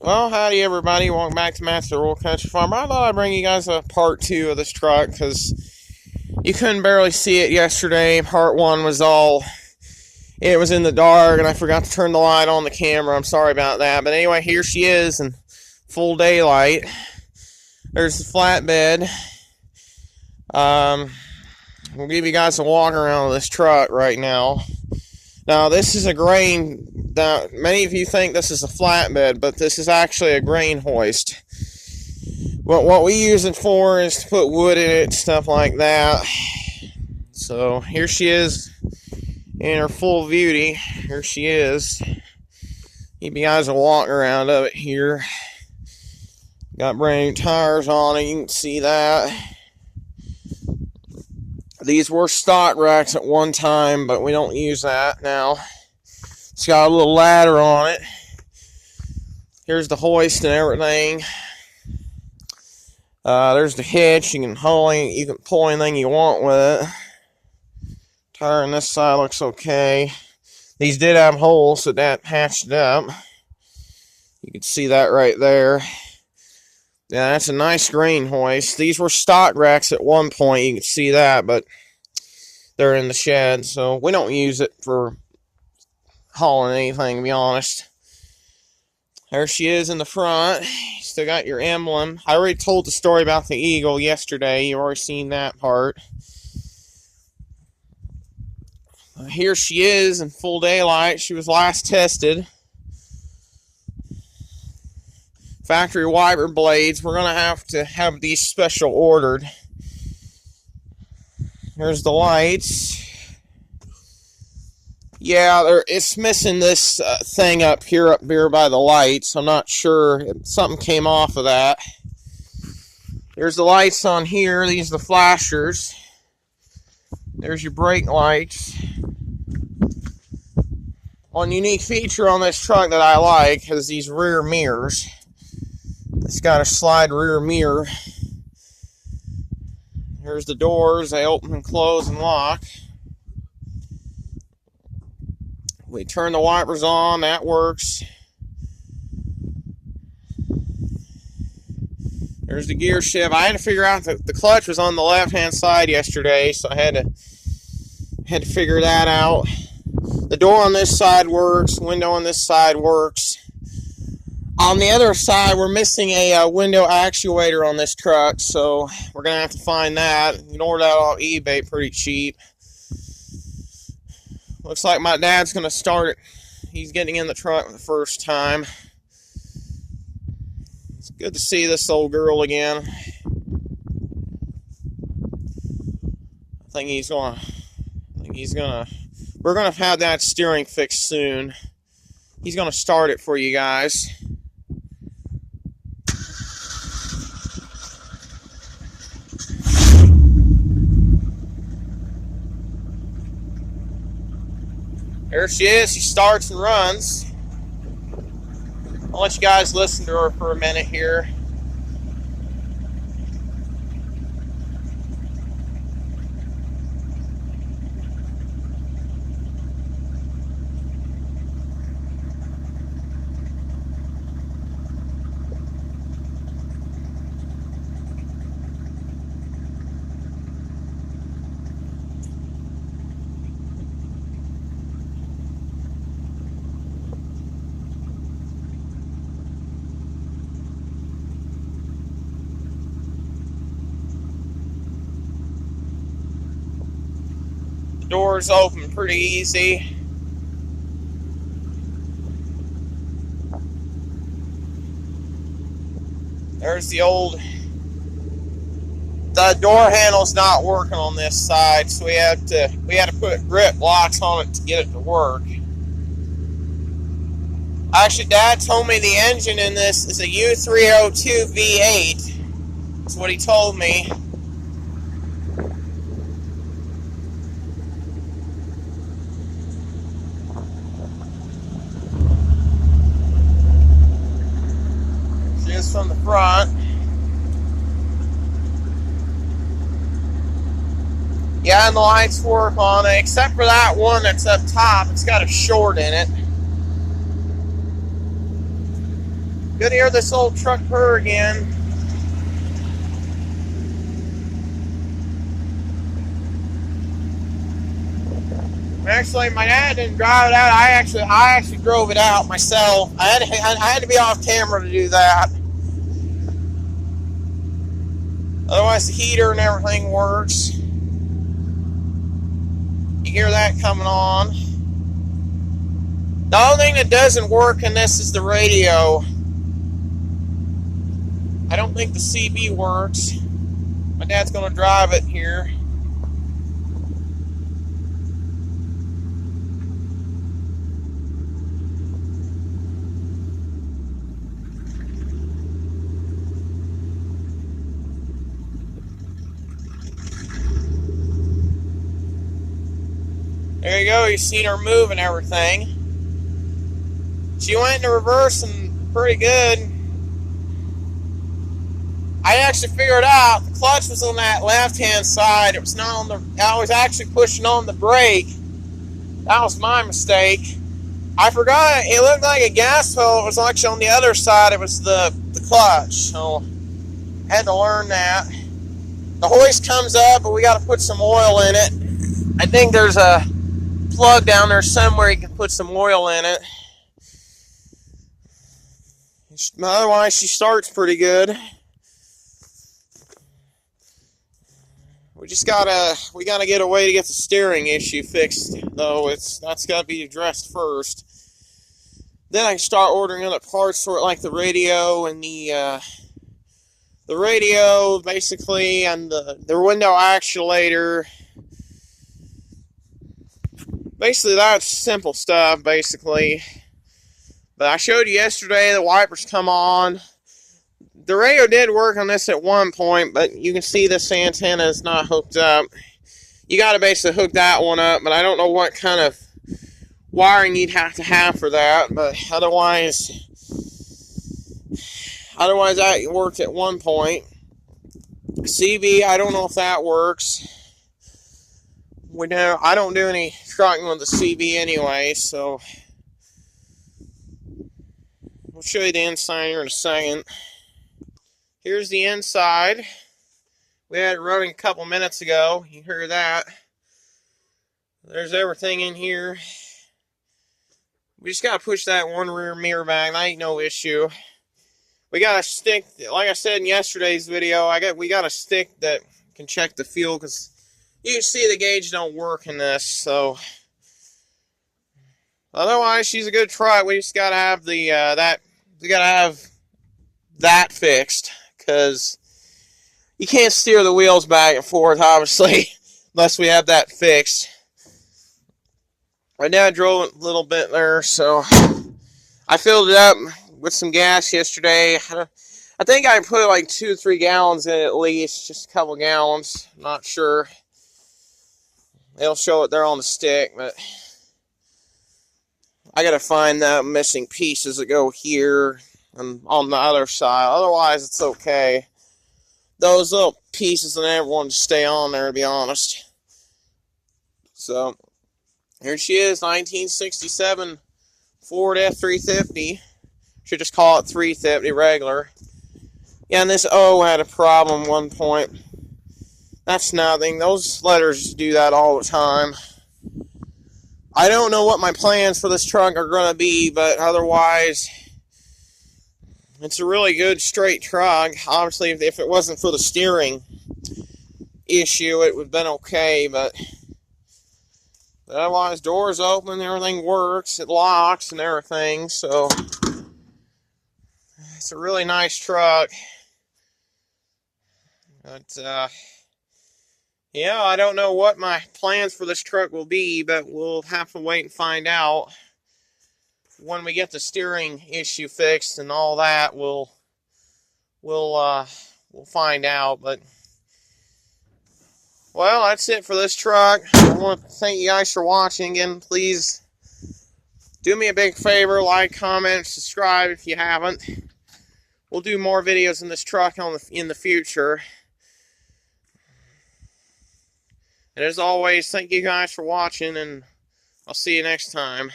Well, howdy everybody. Welcome back to Master Rural Country Farm. I thought I'd bring you guys a part 2 of this truck because you couldn't barely see it yesterday. Part 1 was it was in the dark and I forgot to turn the light on the camera. I'm sorry about that. But anyway, here she is in full daylight. There's the flatbed. We'll give you guys a walk around of this truck right now. Now, this is a grain. Now, many of you think this is a flatbed, but this is actually a grain hoist. But what we use it for is to put wood in it, stuff like that. So here she is in her full beauty. Here she is. Give you guys a walk around of it here. Got brand new tires on it. You can see that. These were stock racks at one time, but we don't use that now. It's got a little ladder on it. Here's the hoist and everything. There's the hitch. You can pull anything you want with it. Tire on this side looks okay. These did have holes, so that patched it up. You can see that right there. Yeah, that's a nice grain hoist. These were stock racks at one point. You can see that, but they're in the shed, so we don't use it for hauling anything, to be honest. There she is in the front. Still got your emblem. I already told the story about the eagle yesterday. You've already seen that part. Here she is in full daylight. She was last tested. Factory wiper blades. We're going to have these special ordered. Here's the lights. Yeah, it's missing this thing up here by the lights. I'm not sure. Something came off of that. There's the lights on here. These are the flashers. There's your brake lights. One unique feature on this truck that I like is these rear mirrors. It's got a slide rear mirror. Here's the doors. They open and close and lock. We turn the wipers on. That works. There's the gear shift. I had to figure out that the clutch was on the left-hand side yesterday, so I had to figure that out. The door on this side works. Window on this side works. On the other side, we're missing a window actuator on this truck, so we're going to have to find that. You can order that off eBay pretty cheap. Looks like my dad's going to start it. He's getting in the truck for the first time. It's good to see this old girl again. We're going to have that steering fixed soon. He's going to start it for you guys. There she is. She starts and runs. I'll let you guys listen to her for a minute here. Doors open pretty easy. There's the door handle's not working on this side, so we had to put grip locks on it to get it to work. Actually, Dad told me the engine in this is a U302 V8. That's what he told me. From the front. Yeah, and the lights work on it, except for that one that's up top. It's got a short in it. Good to hear this old truck purr again. Actually, my dad didn't drive it out. I actually drove it out myself. I had to be off camera to do that. Otherwise, the heater and everything works. You hear that coming on. The only thing that doesn't work in this is the radio. I don't think the CB works. My dad's going to drive it here. There you go, you've seen her move and everything. She went into reverse and pretty good. I actually figured out the clutch was on that left-hand side. It was not on the. I was actually pushing on the brake. That was my mistake. I forgot. It looked like a gas pedal. It was actually on the other side. It was the clutch. So I had to learn that. The hoist comes up, but we got to put some oil in it. I think there's a plug down there somewhere you can put some oil in it. Otherwise, she starts pretty good. We gotta get a way to get the steering issue fixed, though. That's gotta be addressed first. Then I can start ordering other parts for it, like the radio and the radio basically, and the window actuator. Basically, that's simple stuff, basically. But I showed you yesterday the wipers come on. The radio did work on this at one point, but you can see this antenna is not hooked up. You got to basically hook that one up, but I don't know what kind of wiring you'd have to have for that. But otherwise that worked at one point. CB, I don't know if that works. I don't do any trucking with the CB anyway, so we'll show you the inside here in a second. Here's the inside. We had it running a couple minutes ago. You hear that? There's everything in here. We just got to push that one rear mirror back. That ain't no issue. We got a stick, like I said in yesterday's video, we got a stick that can check the fuel, because you can see the gauge don't work in this. So otherwise, she's a good truck. We just got to have that fixed, because you can't steer the wheels back and forth, obviously, unless we have that fixed. Right now I drove it a little bit there, so I filled it up with some gas yesterday. I think I put like 2 or 3 gallons in at least, just a couple gallons, not sure. They'll show it there on the stick, but I gotta find the missing pieces that go here and on the other side. Otherwise, it's okay. Those little pieces I never wanted to stay on there, to be honest. So here she is, 1967 Ford F350. Should just call it 350 regular. Yeah, and this O had a problem at one point. That's nothing. Those letters do that all the time. I don't know what my plans for this truck are going to be, but otherwise, it's a really good straight truck. Obviously, if it wasn't for the steering issue, it would have been okay, but otherwise, doors open, everything works, it locks and everything, so it's a really nice truck. But, yeah, I don't know what my plans for this truck will be, but we'll have to wait and find out. When we get the steering issue fixed and all that, we'll find out. But well, that's it for this truck. I want to thank you guys for watching. Again, please do me a big favor, like, comment, subscribe if you haven't. We'll do more videos in this truck in the future. And as always, thank you guys for watching, and I'll see you next time.